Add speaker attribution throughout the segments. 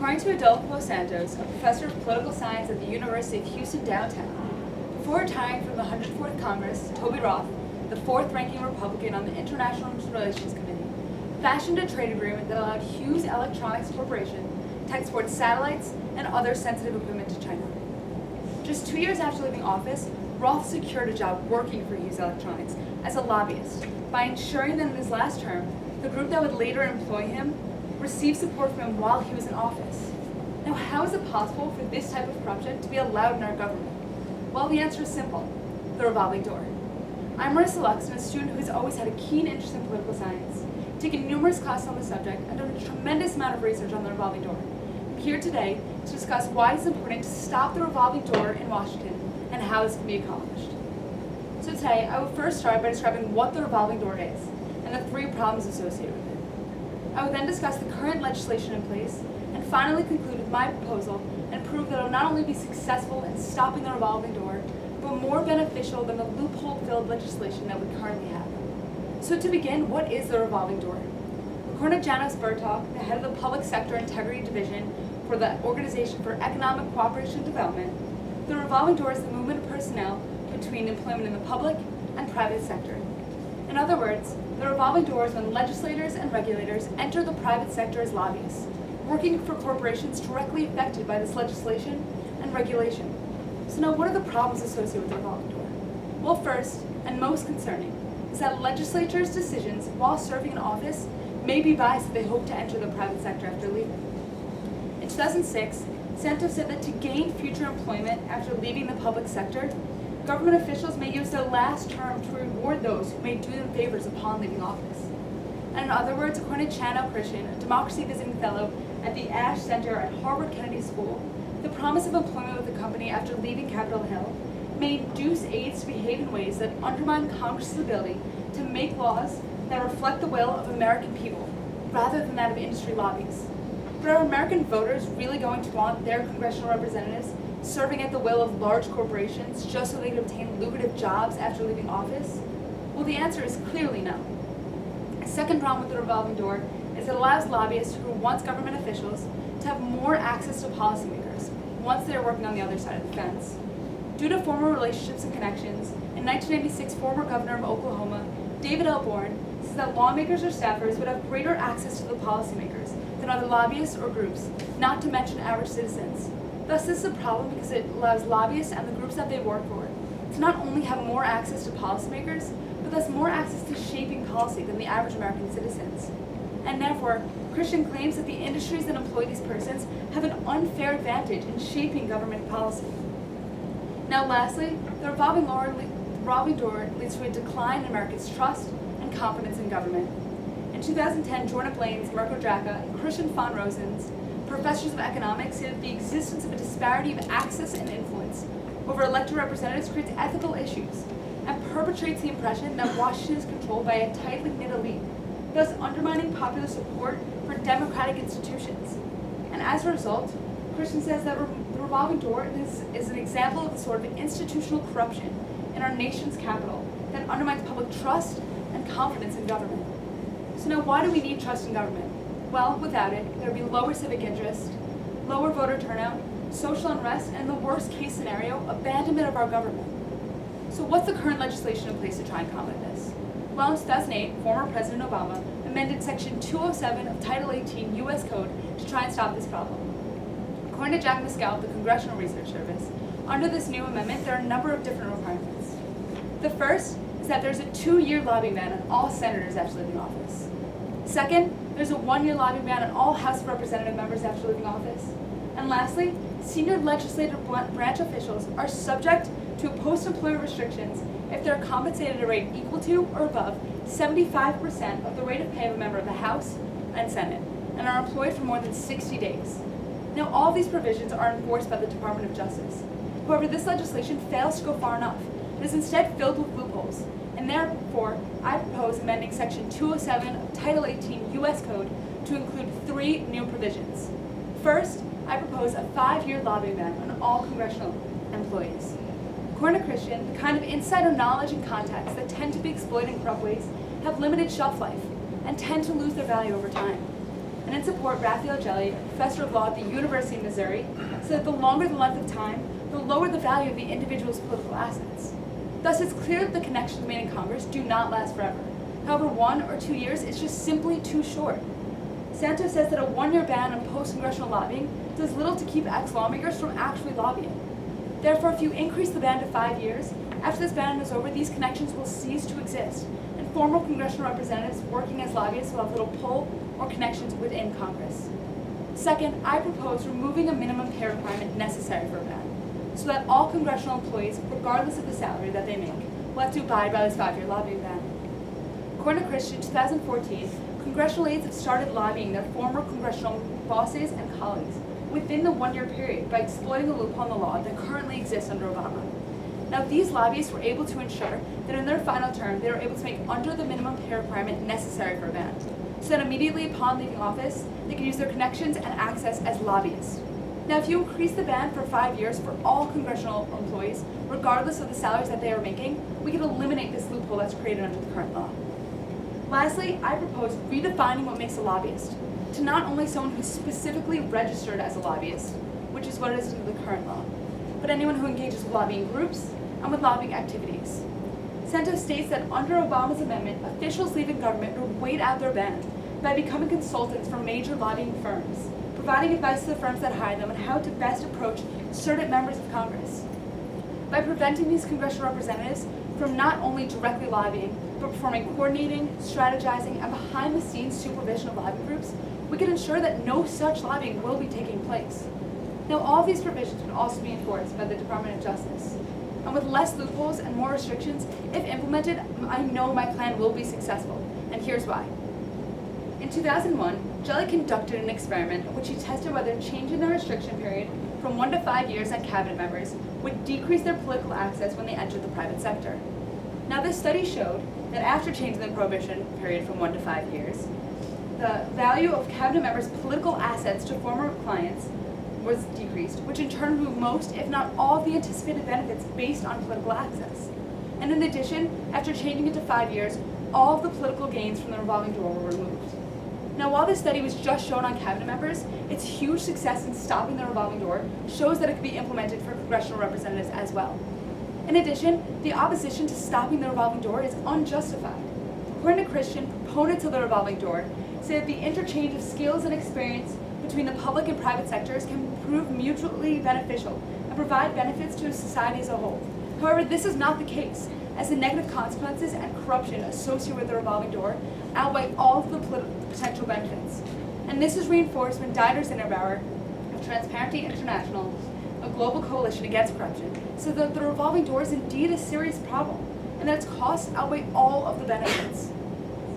Speaker 1: According to Adolfo Los Santos, a professor of political science at the University of Houston downtown, before retiring from the 104th Congress, Toby Roth, the fourth-ranking Republican on the International Relations Committee, fashioned a trade agreement that allowed Hughes Electronics Corporation to export satellites and other sensitive equipment to China. Just 2 years after leaving office, Roth secured a job working for Hughes Electronics as a lobbyist by ensuring that in his last term, the group that would later employ him received support from him while he was in office. Now, how is it possible for this type of corruption to be allowed in our government? Well, the answer is simple: the revolving door. I'm Marissa Luxton, a student who has always had a keen interest in political science, taken numerous classes on the subject, and done a tremendous amount of research on the revolving door. I'm here today to discuss why it's important to stop the revolving door in Washington and how this can be accomplished. So today, I will first start by describing what the revolving door is and the 3 problems associated with it. I will then discuss the current legislation in place and finally conclude with my proposal and prove that it will not only be successful in stopping the revolving door, but more beneficial than the loophole-filled legislation that we currently have. So to begin, what is the revolving door? According to Janos Bertok, the head of the Public Sector Integrity Division for the Organization for Economic Cooperation and Development, the revolving door is the movement of personnel between employment in the public and private sector. In other words, the revolving door is when legislators and regulators enter the private sector as lobbyists, working for corporations directly affected by this legislation and regulation. So now, what are the problems associated with the revolving door? Well, first, and most concerning, is that legislatures' decisions while serving in office may be biased if they hope to enter the private sector after leaving. In 2006, Santos said that to gain future employment after leaving the public sector, government officials may use their last term to reward those who may do them favors upon leaving office. And in other words, according to Chano Christian, a democracy visiting fellow at the Ash Center at Harvard Kennedy School, the promise of employment with the company after leaving Capitol Hill may induce aides to behave in ways that undermine Congress's ability to make laws that reflect the will of American people, rather than that of industry lobbies. But are American voters really going to want their congressional representatives serving at the will of large corporations just so they can obtain lucrative jobs after leaving office? Well, the answer is clearly no. A second problem with the revolving door is it allows lobbyists who are once government officials to have more access to policymakers once they are working on the other side of the fence. Due to former relationships and connections, in 1996, former governor of Oklahoma, David L. Bourne, says that lawmakers or staffers would have greater access to the policymakers than other lobbyists or groups, not to mention average citizens. Thus, this is a problem because it allows lobbyists and the groups that they work for to not only have more access to policymakers, but thus more access to shaping policy than the average American citizens. And therefore, Christian claims that the industries that employ these persons have an unfair advantage in shaping government policy. Now lastly, the revolving door leads to a decline in Americans' trust and confidence in government. In 2010, Jordan Blaine's, Mirko Draka, and Christian von Rosen's, professors of economics, say that the existence of a disparity of access and influence over elected representatives creates ethical issues and perpetuates the impression that Washington is controlled by a tightly knit elite, thus undermining popular support for democratic institutions. And as a result, Christian says that the revolving door is an example of the sort of institutional corruption in our nation's capital that undermines public trust and confidence in government. So now, why do we need trust in government? Well, without it, there would be lower civic interest, lower voter turnout, social unrest, and in the worst case scenario, abandonment of our government. So what's the current legislation in place to try and combat this? Well, in 2008, former President Obama amended Section 207 of Title 18 U.S. Code to try and stop this problem. According to Jack Mescal of the Congressional Research Service, under this new amendment, there are a number of different requirements. The first is that there's a 2-year lobbying ban on all senators after leaving office. Second, there's a 1-year lobbying ban on all House of Representative members after leaving office. And lastly, senior legislative branch officials are subject to post-employment restrictions if they're compensated at a rate equal to or above 75% of the rate of pay of a member of the House and Senate, and are employed for more than 60 days. Now, all these provisions are enforced by the Department of Justice. However, this legislation fails to go far enough. It is instead filled with loopholes, and therefore, I propose amending Section 207 of Title 18 U.S. Code to include 3 new provisions. First, I propose a 5-year lobbying ban on all congressional employees. According to Christian, the kind of insider knowledge and contacts that tend to be exploited in corrupt ways have limited shelf life and tend to lose their value over time. And in support Raphael Jelly, a professor of law at the University of Missouri, said that the longer the length of time, the lower the value of the individual's political assets. Thus, it's clear that the connections made in Congress do not last forever. However, 1 or 2 years is just simply too short. Santos says that a 1-year ban on post-congressional lobbying does little to keep ex-lawmakers from actually lobbying. Therefore, if you increase the ban to 5 years, after this ban is over, these connections will cease to exist, and former congressional representatives working as lobbyists will have little pull or connections within Congress. Second, I propose removing a minimum pay requirement necessary for a ban, so that all congressional employees, regardless of the salary that they make, will have to abide by this 5-year lobbying ban. According to Christian, in 2014, congressional aides have started lobbying their former congressional bosses and colleagues within the 1-year period by exploiting a loophole in the law that currently exists under Obama. Now, these lobbyists were able to ensure that in their final term, they were able to make under the minimum pay requirement necessary for a ban, so that immediately upon leaving office, they could use their connections and access as lobbyists. Now, if you increase the ban for 5 years for all congressional employees, regardless of the salaries that they are making, we can eliminate this loophole that's created under the current law. Lastly, I propose redefining what makes a lobbyist to not only someone who's specifically registered as a lobbyist, which is what it is under the current law, but anyone who engages with lobbying groups and with lobbying activities. Santos states that under Obama's amendment, officials leaving government would wait out their ban by becoming consultants for major lobbying firms, providing advice to the firms that hire them on how to best approach certain members of Congress. By preventing these congressional representatives from not only directly lobbying, but performing coordinating, strategizing, and behind-the-scenes supervision of lobbying groups, we can ensure that no such lobbying will be taking place. Now, all of these provisions would also be enforced by the Department of Justice. And with less loopholes and more restrictions, if implemented, I know my plan will be successful, and here's why. In 2001, Jelly conducted an experiment in which he tested whether changing the restriction period from 1 to 5 years on cabinet members would decrease their political access when they entered the private sector. Now, this study showed that after changing the prohibition period from 1 to 5 years, the value of cabinet members' political assets to former clients was decreased, which in turn removed most, if not all, of the anticipated benefits based on political access. And in addition, after changing it to 5 years, all of the political gains from the revolving door were removed. Now, while this study was just shown on cabinet members, its huge success in stopping the revolving door shows that it could be implemented for congressional representatives as well. In addition, the opposition to stopping the revolving door is unjustified. According to Christian, proponents of the revolving door say that the interchange of skills and experience between the public and private sectors can prove mutually beneficial and provide benefits to society as a whole. However, this is not the case, as the negative consequences and corruption associated with the revolving door outweigh all of the potential benefits. And this is reinforced when Dieter Zinnerbauer of Transparency International, a global coalition against corruption, said that the revolving door is indeed a serious problem, and that its costs outweigh all of the benefits.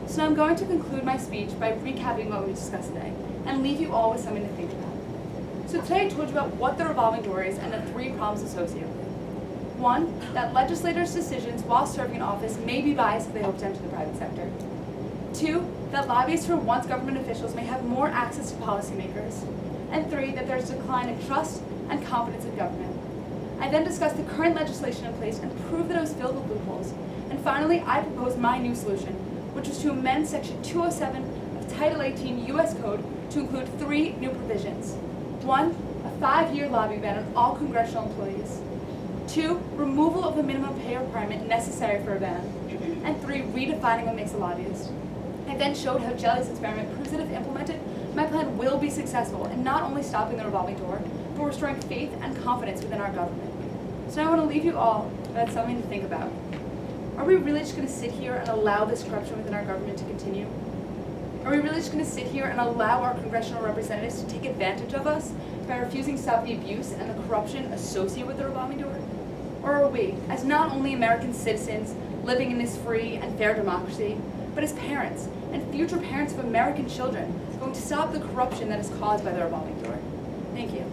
Speaker 1: So now I'm going to conclude my speech by recapping what we discussed today, and leave you all with something to think about. So today I told you about what the revolving door is and the 3 problems associated with it. 1, that legislators' decisions while serving in office may be biased if they hope to enter the private sector. 2, that lobbyists who are once government officials may have more access to policymakers. And 3, that there's a decline in trust and confidence in government. I then discussed the current legislation in place and proved that it was filled with loopholes. And finally, I proposed my new solution, which was to amend Section 207 of Title 18 U.S. Code to include 3 new provisions. 1, a 5-year lobby ban on all congressional employees. 2, removal of the minimum pay requirement necessary for a ban. And 3, redefining what makes a lobbyist. I then showed how Jelly's experiment proves that if implemented, my plan will be successful in not only stopping the revolving door, but restoring faith and confidence within our government. So now I want to leave you all with something to think about. Are we really just going to sit here and allow this corruption within our government to continue? Are we really just going to sit here and allow our congressional representatives to take advantage of us by refusing to stop the abuse and the corruption associated with the revolving door? Or are we, as not only American citizens living in this free and fair democracy, but as parents and future parents of American children, going to stop the corruption that is caused by the revolving door? Thank you.